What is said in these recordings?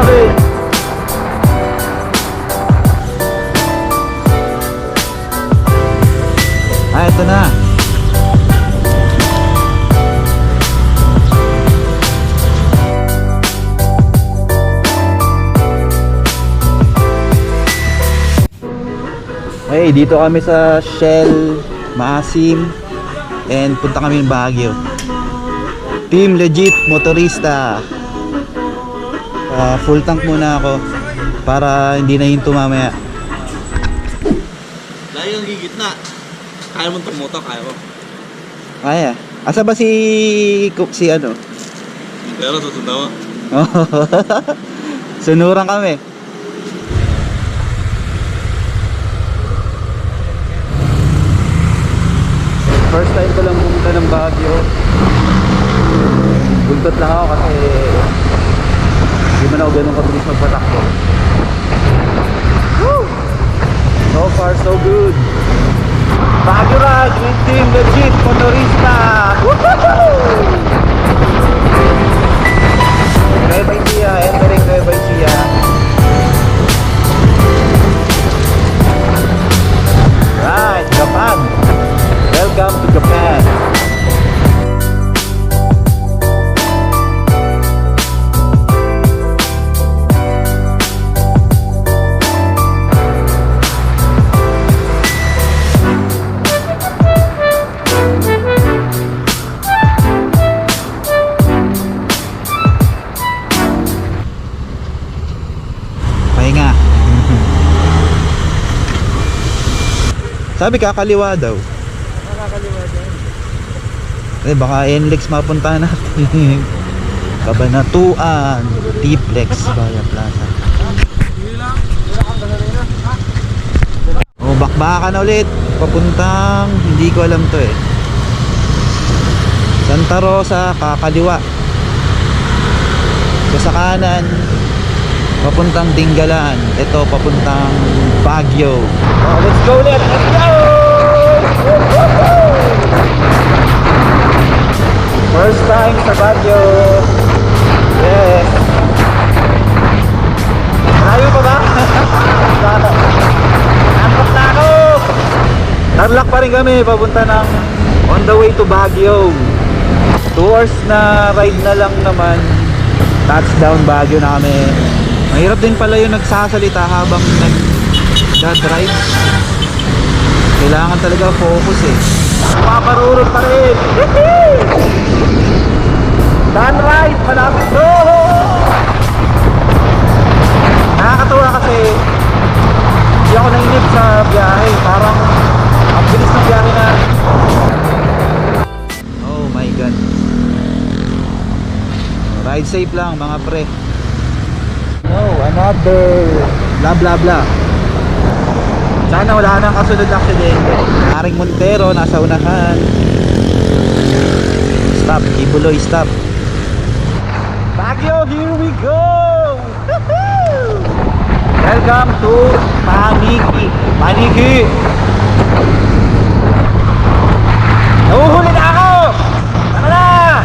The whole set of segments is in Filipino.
natin. Ito na. Okay, dito kami sa Shell Maasim and punta kami ng Baguio. Team Legit Motorista. Full tank muna ako para hindi na hinto mamaya. Dahil yung gigit na. Kaya mo tumuto, kaya mo. Kaya. Asa ba si ano? Pero tutundawa. Sunuran kami. First time ko lang pumunta ng Baguio. Buntot lang ako kasi hindi man ako ganun kabilis magpatakbo. Woo! So far so good. Baguio Ride with Team Legit Motorista. Woohoo! Nueva Ecija, entering Nueva Ecija. Right, Japan. Welcome to Japan. Pahinga. Sabi kakaliwa daw. Baka NLEX mapuntahan natin. Kabanatuan T-Flex Via Plaza. Bakbakan na ulit. Papuntang hindi ko alam to eh. Santa Rosa kakaliwa. So sa kanan papuntang Dingalan. Ito papuntang Baguio. Let's go ulit. Let's go. First time sa Baguio. Yes. Malayo pa ba? Nampak na ako. Tarlac pa rin kami. Papunta ng on the way to Baguio. 2 hours na ride na lang naman. Touchdown Baguio na kami. Mahirap din pala yung nagsasalita habang nag-drive. Kailangan talaga focus eh. Paparurot pa rin. Sunrise, malapit to. Nakakatawa kasi hindi ako nainip sa biyahe. Parang ang bilis ng biyahe na. Oh my god. Ride safe lang mga pre. No, another bla bla bla. Sana wala nang kasunod na aksidente. Haring Montero nasa unahan. Stop, Ibuloy, stop. Baguio, here we go. Welcome to Paniki. Paniki. Nahuhuli na ako. Tara na.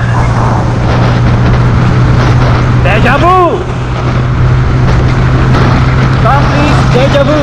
Deja vu. Come please, deja vu.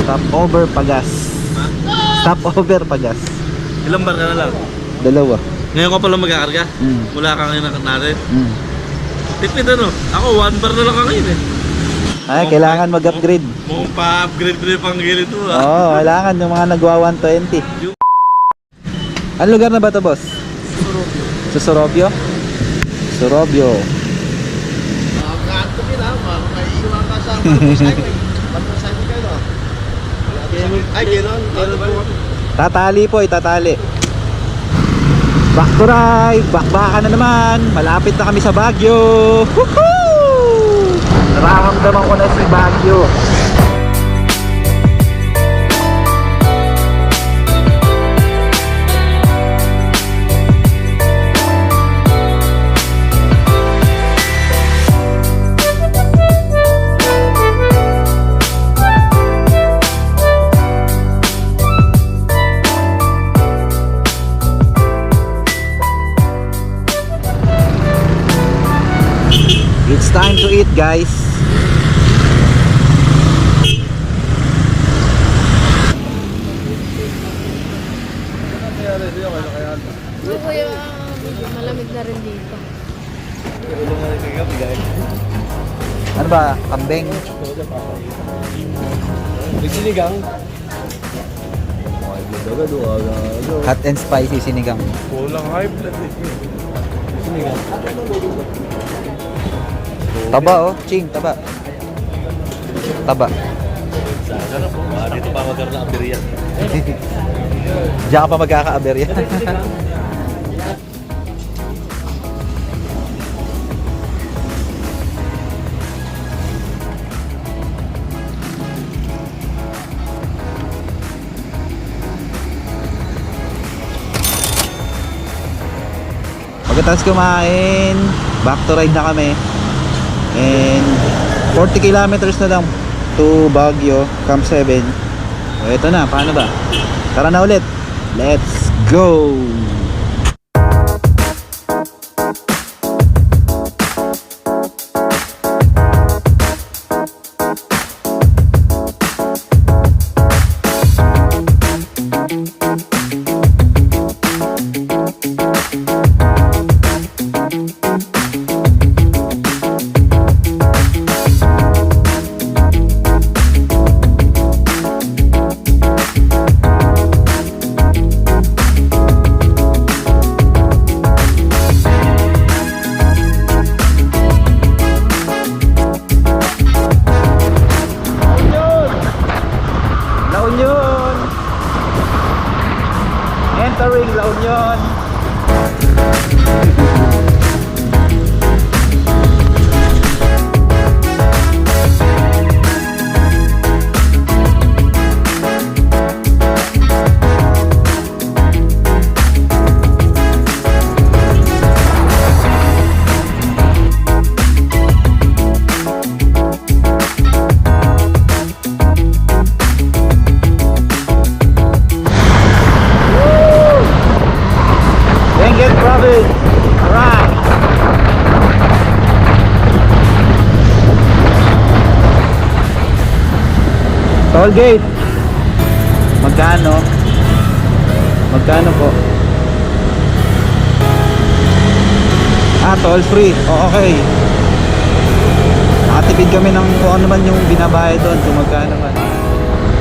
Stopover Pagas. Stopover Pagas. Ilang bar ka na lang? 2. Ngayon ka pala mag-aarga? Mula ka ngayon natin? Tipid ano? Ako 1 bar na lang ka ngayon eh. Ay, kailangan mag-upgrade. Mukhang pa-upgrade ko yung panggilid mo ah. Oo, kailangan yung mga nagwa 120. Anong lugar na ba ito, boss? Sorobio. Sa Sorobio? Sorobio. Ganto din ah, maiiwan ka sa motorcycle. Motorcycle kayo no? Ay, gano'n po kami. Tatali po, itatali. Back to ride, bakbakan na naman. Malapit na kami sa Baguio. Woohoo! Nararamdaman ko na si Baguio. It's time to eat, guys. Oo, kuya, medyo malamig na rin dito. Ano ba? Kambing? Sinigang. Hot and spicy sinigang. Walang high blood eh. Sinigang. Taba oh, ching, taba. Taba. Sarap po. Dito pa magkaroon ng aberya. Diyan ka pa magkaka-aberya. Pagkatapos kumain, back to ride na kami. And 40 kilometers na lang to Baguio, Camp 7. O eto na, paano ba? Tara na ulit. Let's go! La Union! Entering La Union! Benguet Province! Alright! Toll gate! Magkano? Magkano po? Ah, toll free. Oh, okay. Nakatipid kami ng kung ano man yung binabayad doon, kung magkano man.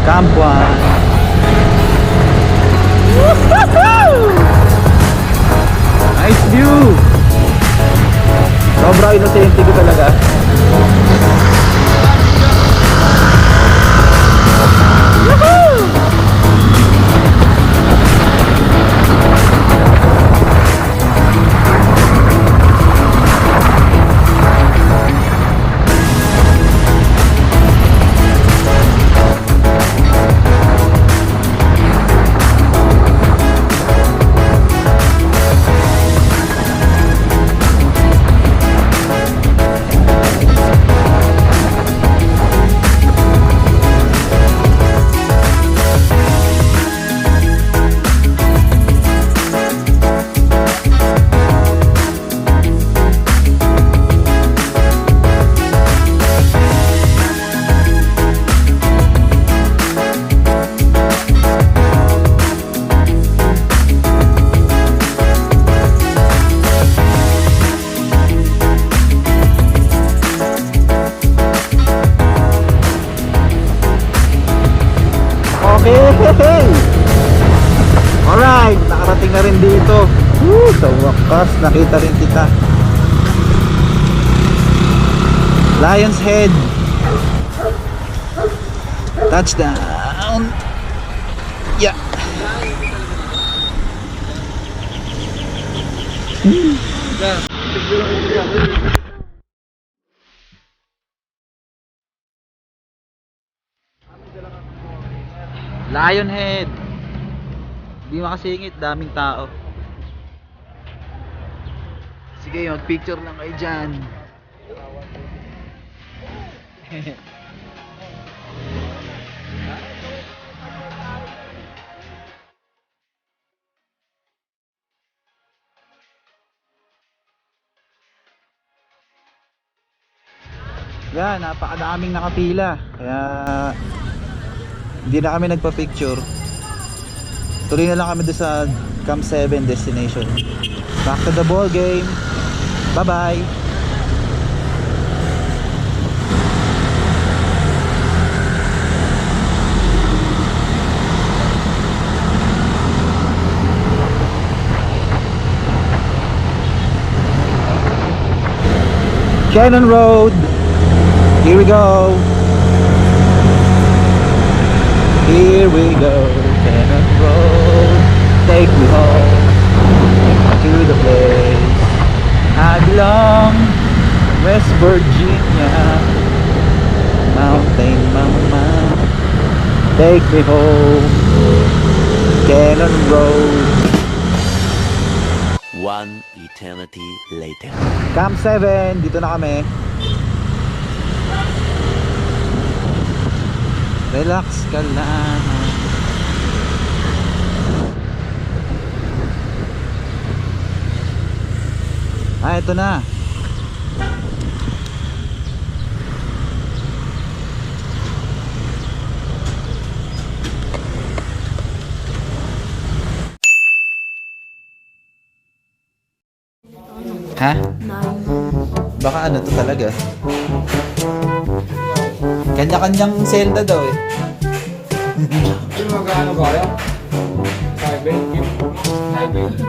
Camp 1. Woohoo! Nice view! Sobrang inosente ko talaga. Woohoo! Okay! Alright, nakarating na rin dito. Woo, sa wakas, nakita rin kita. Lion's Head. Touchdown. Yeah. Lionhead. Di makasingit, daming tao. Sige, mag-picture lang kayo dyan. Yan, napakadaming nakapila. Kaya hindi na kami nagpa-picture. Tuloy na lang kami doon sa Camp 7 destination. Back to the ball game. Bye-bye. Cannon Road. Here we go. Here we go. Cannon Road. Take me home to the place I belong. West Virginia. Mountain Mama. Take me home. Cannon Road. One eternity later. Camp 7, dito na kami. Relax ka lang. Ito na. Ha? Baka ano to talaga? Kanya-kanyang Zelda daw eh. Yung magkano ba kaya? 5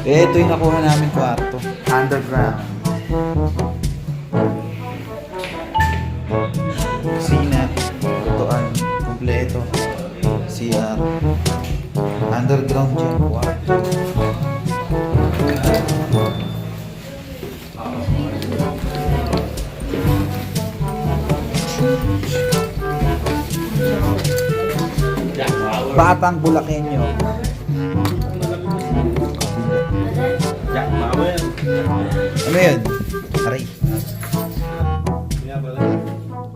Ito yung nakuha namin kwarto. Underground. Kusina. Tutuan. Kompleto. CR. Underground dyan. Kwarto. Batang Bulakenyo. Ano yun? Aray.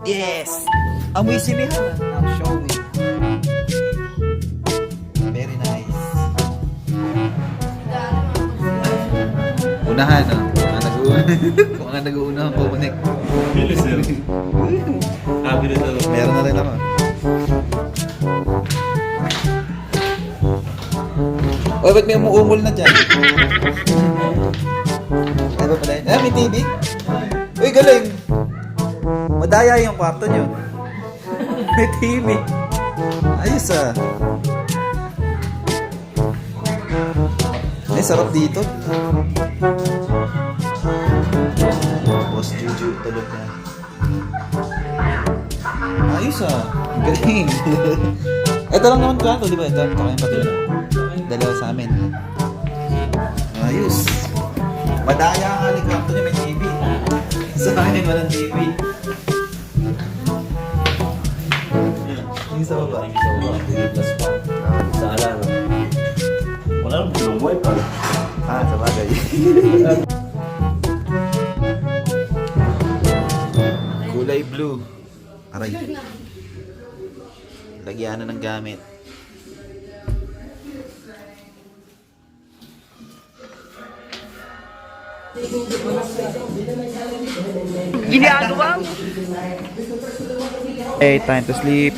Yes! Amoy sinihan. Ang showy. Very nice. Unahan ah. Mga nag-uunahang pumanik. Bilis yun. Bilis na lang. Meron na rin ako. Oy, ba't may umuungol na dyan? Ano ba pala yun? May TV? Uy, galing! Madaya yung kwarto nyo. May TV. Ayos ah. Ay, sarap dito. Boss Juju, tulog na. Ayos ah. Galing. Ito lang naman kwarto, di ba? Ito kayong patulog. Dalawa sa amin. Ayos. Madaya ang aling kwarto niya, may TV. Sa akin walang TV. Yung sa baba. Sa alam. Wala nang bulong wipe pa. Sa bagay. Kulay blue. Aray. Lagyan na ng gamit. Ginagawa mo. Hey, time to sleep.